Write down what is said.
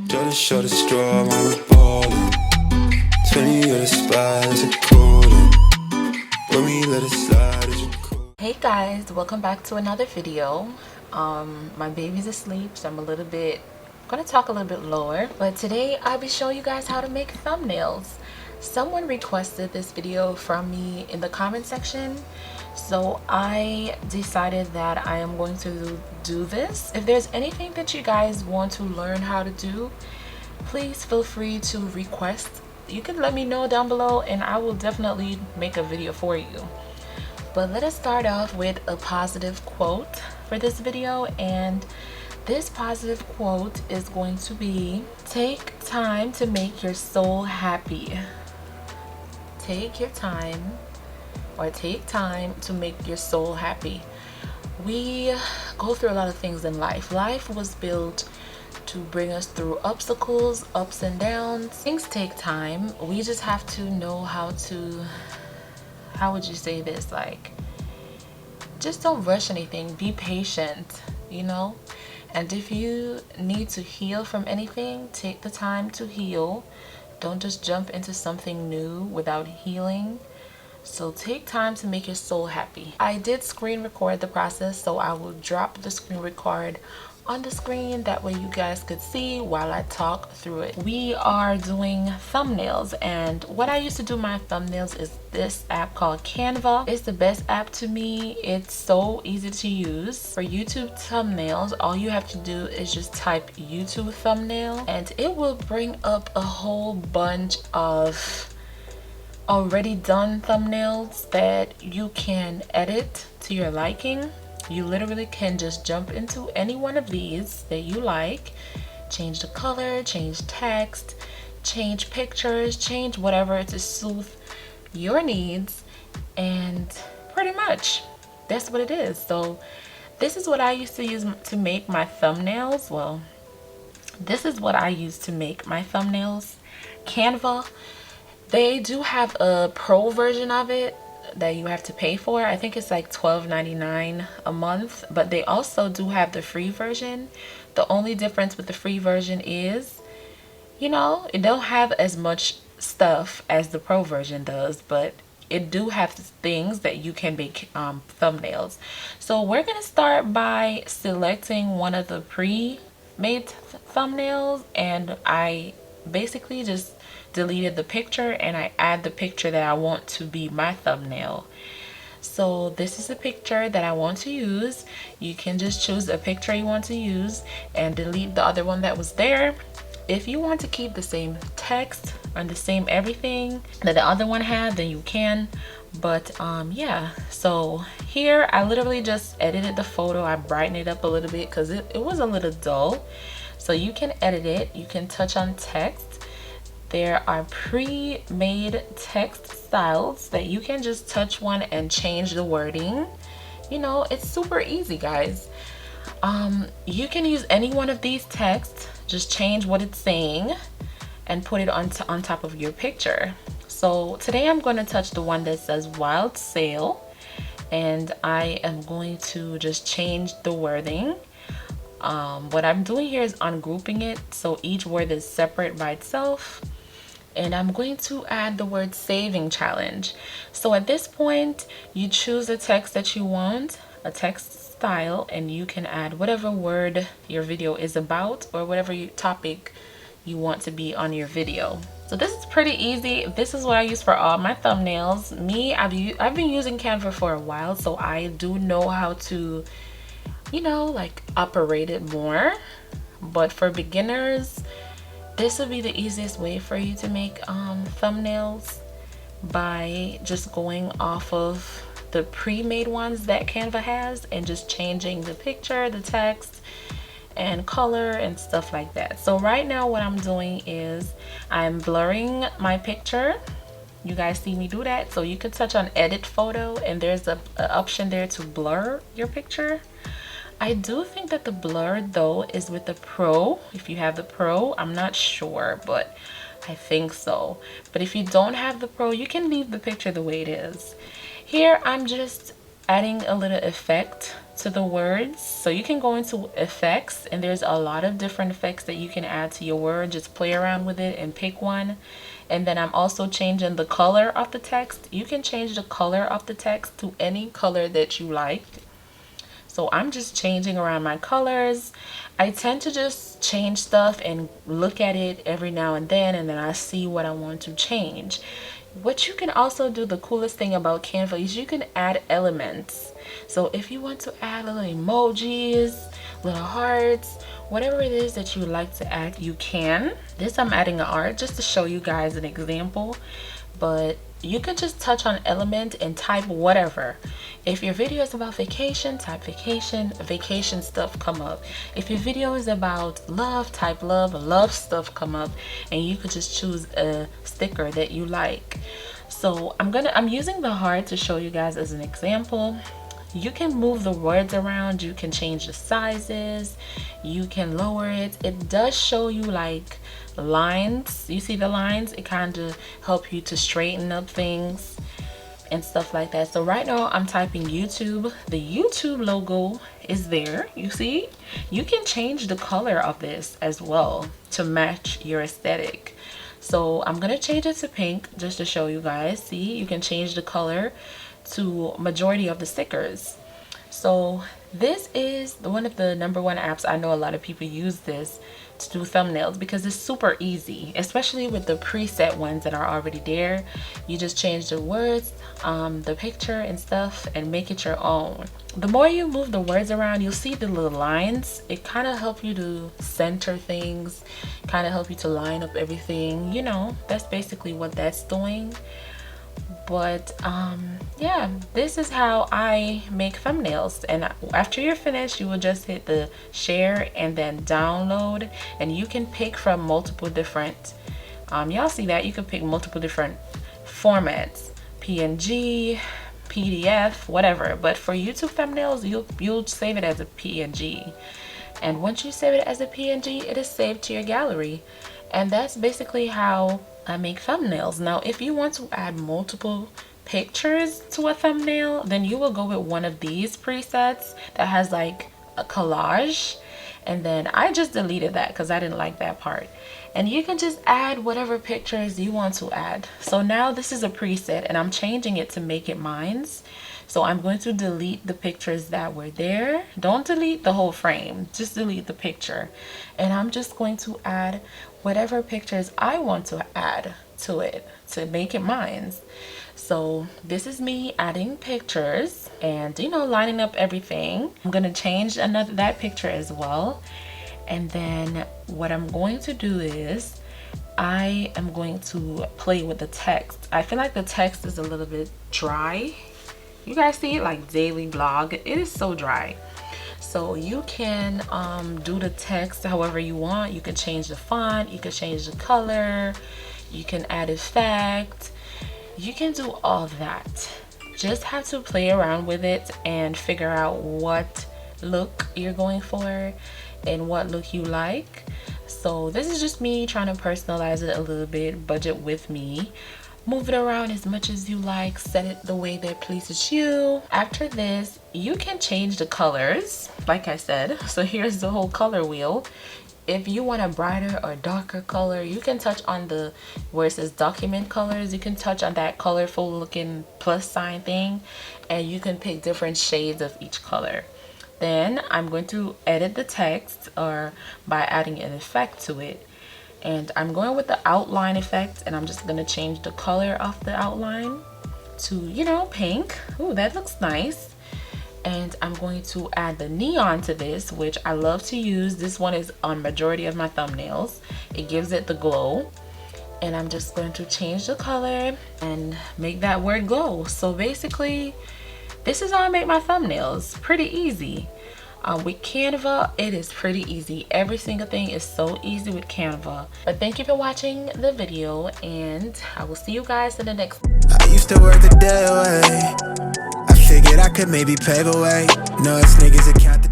Just shot a straw, I'm balling. 20 at a spot, it's a calling. When we let it slide, it's a call. Hey guys, welcome back to another video. My baby's asleep, so I'm gonna talk a little bit lower, but today I'll be showing you guys how to make thumbnails. Someone requested this video from me in the comment section, so I decided that I am going to do this. If there's anything that you guys want to learn how to do, please feel free to request. You can let me know down below and I will definitely make a video for you. But let us start off with a positive quote for this video, and this positive quote is going to be, take time to make your soul happy. Take your time, or take time to make your soul happy. We go through a lot of things in life. Life was built to bring us through obstacles, ups and downs. Things take time. We just have to know how to, how would you say this, like, just don't rush anything. Be patient, you know. And if you need to heal from anything, take the time to heal. Don't just jump into something new without healing. So take time to make your soul happy. I did screen record the process, so I will drop the screen record on the screen, that way you guys could see while I talk through it. We are doing thumbnails, and what I used to do my thumbnails is this app called CANVA. It's the best app to me. It's so easy to use. For YouTube thumbnails, all you have to do is just type YouTube thumbnail and it will bring up a whole bunch of already done thumbnails that you can edit to your liking. You literally can just jump into any one of these that you like, change the color, change text, change pictures, change whatever to suit your needs, and pretty much that's what it is. So this is what I used to use to make my thumbnails. Well, this is what I use to make my thumbnails. Canva, they do have a pro version of it that you have to pay for. I think it's like $12.99 a month, but they also do have the free version. The only difference with the free version is, you know, it don't have as much stuff as the pro version does, but it do have things that you can make thumbnails. So we're gonna start by selecting one of the pre-made thumbnails, and I basically just deleted the picture and I add the picture that I want to be my thumbnail. So this is a picture that I want to use. You can just choose a picture you want to use and delete the other one that was there. If you want to keep the same text and the same everything that the other one had, then you can. But yeah, so here I literally just edited the photo. I brightened it up a little bit because it was a little dull. So you can edit it. You can touch on text. There are pre-made text styles that you can just touch one and change the wording. You know, it's super easy, guys. You can use any one of these texts, just change what it's saying and put it on top of your picture. So today I'm going to touch the one that says wild sale, and I am going to just change the wording. What I'm doing here is ungrouping it, so each word is separate by itself. And I'm going to add the word saving challenge. So at this point, you choose the text that you want, a text style, and you can add whatever word your video is about or whatever topic you want to be on your video. So this is pretty easy. This is what I use for all my thumbnails. I've been using Canva for a while, so I do know how to, you know, like operate it more. But for beginners, this would be the easiest way for you to make thumbnails, by just going off of the pre-made ones that Canva has and just changing the picture, the text, and color and stuff like that. So right now what I'm doing is I'm blurring my picture. You guys see me do that. So you can touch on edit photo and there's an option there to blur your picture. I do think that the blur though is with the pro. If you have the pro, I'm not sure, but I think so. But if you don't have the pro, you can leave the picture the way it is. Here I'm just adding a little effect to the words. So you can go into effects, and there's a lot of different effects that you can add to your word. Just play around with it and pick one. And then I'm also changing the color of the text. You can change the color of the text to any color that you like. So I'm just changing around my colors. I tend to just change stuff and look at it every now and then I see what I want to change. What you can also do, the coolest thing about Canva, is you can add elements. So if you want to add little emojis, little hearts, whatever it is that you like to add, you can. This I'm adding an art just to show you guys an example, but you can just touch on element and type whatever. If your video is about vacation, type vacation, vacation stuff come up. If your video is about love, type love, love stuff come up, and you could just choose a sticker that you like. So I'm using the heart to show you guys as an example. You can move the words around, you can change the sizes, you can lower it. It does show you like lines. You see the lines? It kind of help you to straighten up things and stuff like that. So right now I'm typing YouTube. The YouTube logo is there. You see? You can change the color of this as well to match your aesthetic. So I'm gonna change it to pink just to show you guys. See, you can change the color to majority of the stickers. So this is one of the #1 apps. I know a lot of people use this to do thumbnails because it's super easy, especially with the preset ones that are already there. You just change the words, the picture and stuff, and make it your own. The more you move the words around, you'll see the little lines. It kind of help you to center things, kind of help you to line up everything. You know, that's basically what that's doing. But yeah, this is how I make thumbnails. And after you're finished, you will just hit the share and then download, and you can pick from multiple different y'all see that you can pick multiple different formats, PNG, PDF, whatever. But for YouTube thumbnails, you'll save it as a PNG, and once you save it as a PNG, it is saved to your gallery. And that's basically how I make thumbnails. Now if you want to add multiple pictures to a thumbnail, then you will go with one of these presets that has like a collage, and then I just deleted that because I didn't like that part. And you can just add whatever pictures you want to add. So now this is a preset and I'm changing it to make it mine's. So I'm going to delete the pictures that were there. Don't delete the whole frame, just delete the picture. And I'm just going to add whatever pictures I want to add to it to make it mine's. So this is me adding pictures and, you know, lining up everything. I'm going to change that picture as well. And then what I'm going to do is I am going to play with the text. I feel like the text is a little bit dry. You guys see it, like daily vlog. It is so dry. So you can do the text however you want. You can change the font, you can change the color, you can add effect, you can do all that. Just have to play around with it and figure out what look you're going for and what look you like. So this is just me trying to personalize it a little bit, budget with me. Move it around as much as you like, set it the way that pleases you. After this, you can change the colors, like I said. So here's the whole color wheel. If you want a brighter or darker color, you can touch on the where it says document colors. You can touch on that colorful looking plus sign thing, and you can pick different shades of each color. Then I'm going to edit the text or by adding an effect to it. And I'm going with the outline effect, and I'm just going to change the color of the outline to, you know, pink. Ooh, that looks nice. And I'm going to add the neon to this, which I love to use. This one is on majority of my thumbnails. It gives it the glow. And I'm just going to change the color and make that word glow. So basically, this is how I make my thumbnails. Pretty easy. With Canva, it is pretty easy. Every single thing is so easy with Canva. But thank you for watching the video, and I will see you guys in the next one. I used to work the day away. I figured I could maybe pave a way. No, it's niggas that count the